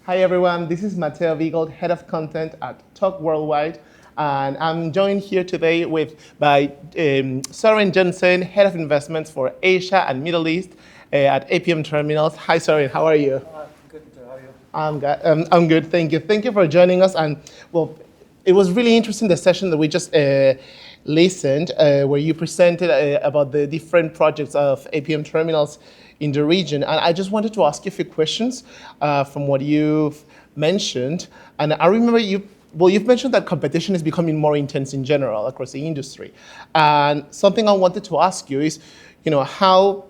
Hi everyone, this is Mateo Vigold, Head of Content at TOC Worldwide, and I'm joined here today by Soren Jensen, Head of Investments for Asia and Middle East at APM Terminals. Hi Soren, how are you? Good, how are you? I'm good, thank you. Thank you for joining us. And well, it was really interesting the session that we just listened, where you presented about the different projects of APM Terminals in the region. And I just wanted to ask you a few questions from what you've mentioned. And I remember you've mentioned that competition is becoming more intense in general across the industry. And something I wanted to ask you is, how,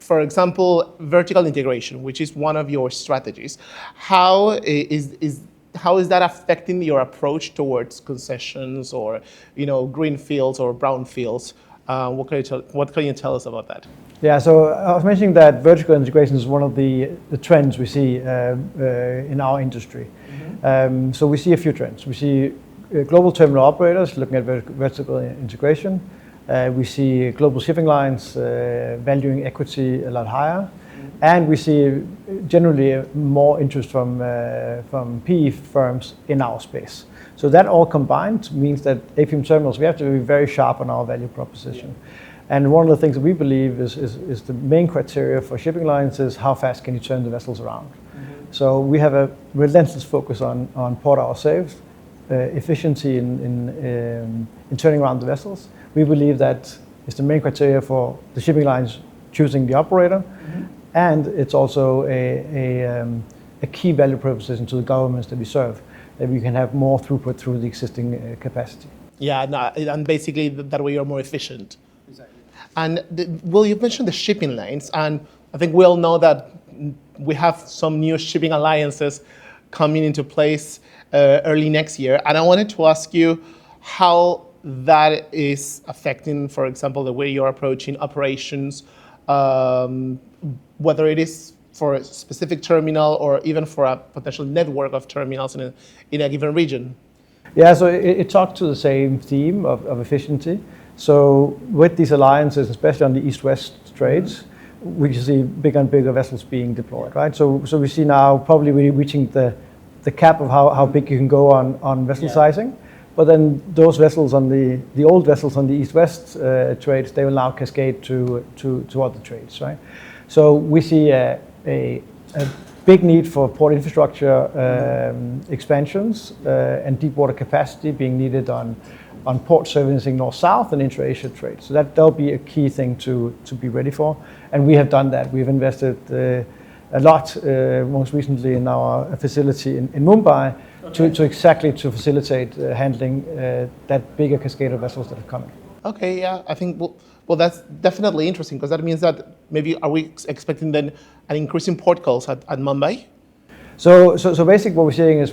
for example, vertical integration, which is one of your strategies, how is that affecting your approach towards concessions or, green fields or brown fields? What can you tell us about that? Yeah, so I was mentioning that vertical integration is one of the trends we see in our industry. Mm-hmm. So we see a few trends. We see global terminal operators looking at vertical integration. We see global shipping lines valuing equity a lot higher. Mm-hmm. And we see generally more interest from PE firms in our space. So that all combined means that APM Terminals, we have to be very sharp on our value proposition. Yeah. And one of the things that we believe is the main criteria for shipping lines is how fast can you turn the vessels around. Mm-hmm. So we have a relentless focus on port hour saved, efficiency in turning around the vessels. We believe that is the main criteria for the shipping lines choosing the operator. Mm-hmm. And it's also a key value proposition to the governments that we serve, that we can have more throughput through the existing capacity. Yeah, no, and basically that way you're more efficient. Exactly. And you've mentioned the shipping lanes, and I think we all know that we have some new shipping alliances coming into place early next year. And I wanted to ask you how that is affecting, for example, the way you're approaching operations, whether it is for a specific terminal or even for a potential network of terminals in a given region. Yeah, so it talked to the same theme of efficiency. So with these alliances, especially on the east-west trades, we see bigger and bigger vessels being deployed, right? So we see now probably we're reaching the cap of how big you can go on vessel sizing. But then those vessels on the old vessels on the east-west trades, they will now cascade to other trades, right? So we see a big need for port infrastructure expansions and deep water capacity being needed on port servicing north-south and intra-Asia trade. So that'll be a key thing to be ready for. And we have done that. We've invested a lot, most recently in our facility in Mumbai, okay, to facilitate handling that bigger cascade of vessels that are coming. Okay, yeah, I think, well, that's definitely interesting, because that means that maybe are we expecting then an increase in port calls at Mumbai? So basically what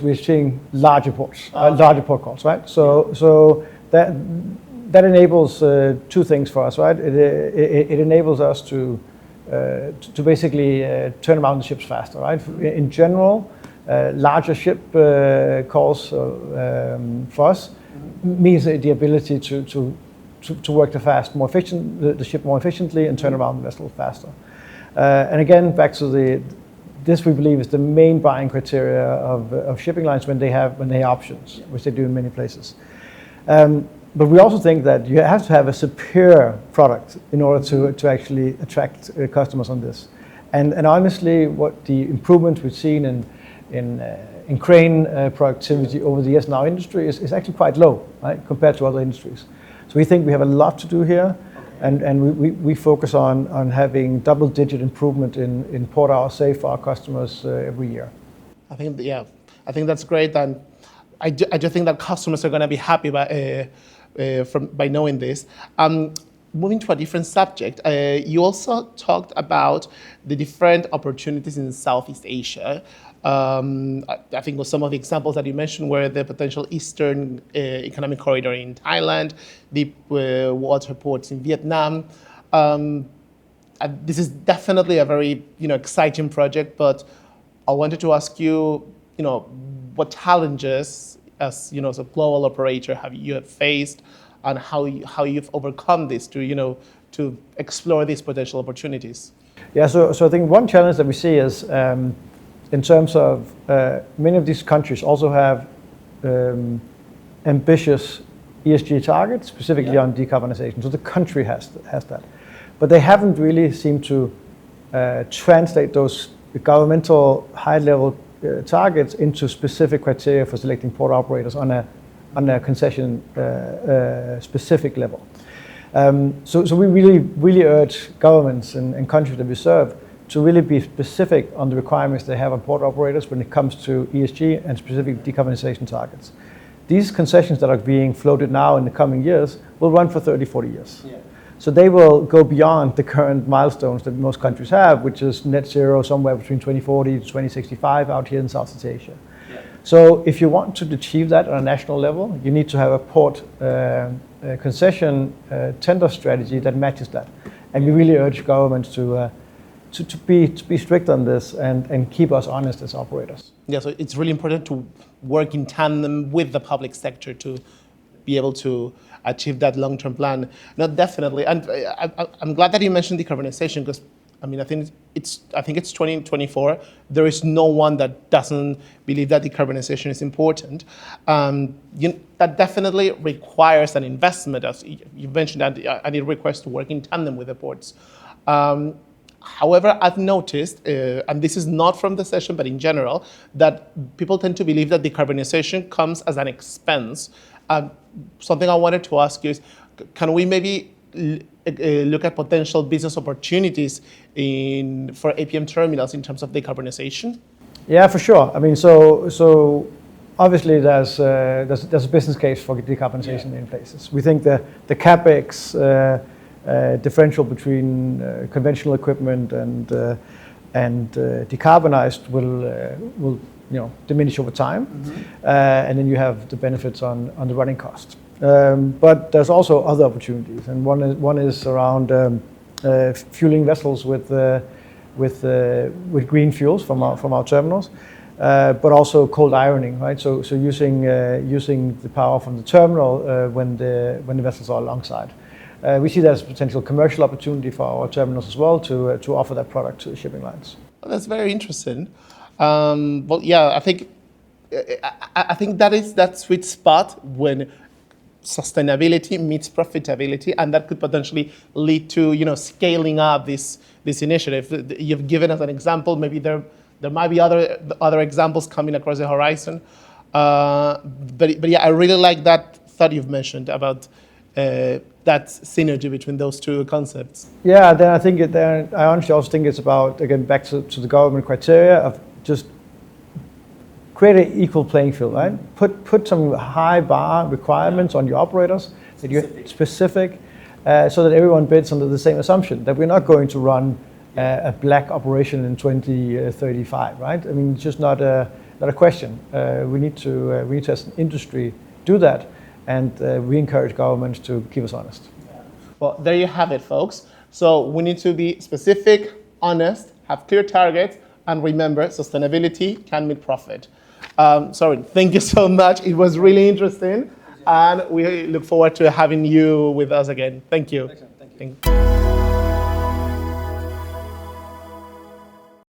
we're seeing larger ports, larger port calls, right? So that enables two things for us, right? It enables us to basically turn around the ships faster, right? In general, larger ship calls for us means the ability to work the ship more efficiently and turn around the vessel faster. And again, back to this we believe is the main buying criteria of shipping lines when they have options, which they do in many places. But we also think that you have to have a superior product in order to actually attract customers on this. And honestly, what the improvements we've seen in crane productivity over the years in our industry is actually quite low, right, compared to other industries. So we think we have a lot to do here, and we focus on having double-digit improvement in port hours saved for our customers every year. I think that's great, and I just think that customers are going to be happy by knowing this. Moving to a different subject, you also talked about the different opportunities in Southeast Asia. I think with some of the examples that you mentioned were the potential Eastern Economic Corridor in Thailand, deep water ports in Vietnam. This is definitely a very exciting project, but I wanted to ask you, what challenges as a global operator you have faced, and how you've overcome this to explore these potential opportunities. Yeah, so I think one challenge that we see is in terms of many of these countries also have ambitious ESG targets, specifically on decarbonization. So the country has that. But they haven't really seemed to translate those governmental high-level targets into specific criteria for selecting port operators on a concession specific level. So we really urge governments and countries that we serve to really be specific on the requirements they have on port operators when it comes to ESG and specific decarbonization targets. These concessions that are being floated now in the coming years will run for 30, 40 years. Yeah. So they will go beyond the current milestones that most countries have, which is net zero somewhere between 2040 to 2065 out here in Southeast Asia. Yeah. So if you want to achieve that on a national level, you need to have a port concession tender strategy that matches that. And we really urge governments to be strict on this and keep us honest as operators. Yeah, so it's really important to work in tandem with the public sector to be able to achieve that long-term plan. No, definitely, and I'm glad that you mentioned decarbonization, because I mean I think it's 2024. There is no one that doesn't believe that decarbonization is important. That definitely requires an investment, as you mentioned, and it requires to work in tandem with the ports. However, I've noticed, and this is not from the session, but in general, that people tend to believe that decarbonization comes as an expense. Something I wanted to ask you is, can we maybe look at potential business opportunities for APM terminals in terms of decarbonization? Yeah, for sure. I mean, so obviously there's a business case for decarbonization in places. We think the CapEx differential between conventional equipment and decarbonized will diminish over time, and then you have the benefits on the running cost. But there's also other opportunities, and one is around fueling vessels with green fuels from our terminals, but also cold ironing, right? So using the power from the terminal when the vessels are alongside. We see that as a potential commercial opportunity for our terminals as well to offer that product to the shipping lines. Well, that's very interesting. Well, yeah, I think that is that sweet spot when sustainability meets profitability, and that could potentially lead to scaling up this initiative. You've given us an example. Maybe there might be other examples coming across the horizon. But yeah, I really like that thought you've mentioned about that synergy between those two concepts. Yeah, then I honestly also think it's about, again, back to the government criteria of just create an equal playing field, right? Put some high bar requirements on your operators that you're specific, so that everyone bids under the same assumption that we're not going to run a black operation in 2035, right? I mean, it's just not a question. We need to as an industry do that. And we encourage governments to keep us honest. Well, there you have it, folks. So we need to be specific, honest, have clear targets, and remember, sustainability can mean profit. Soren, thank you so much. It was really interesting, and we look forward to having you with us again. Thank you. Excellent. Thank you.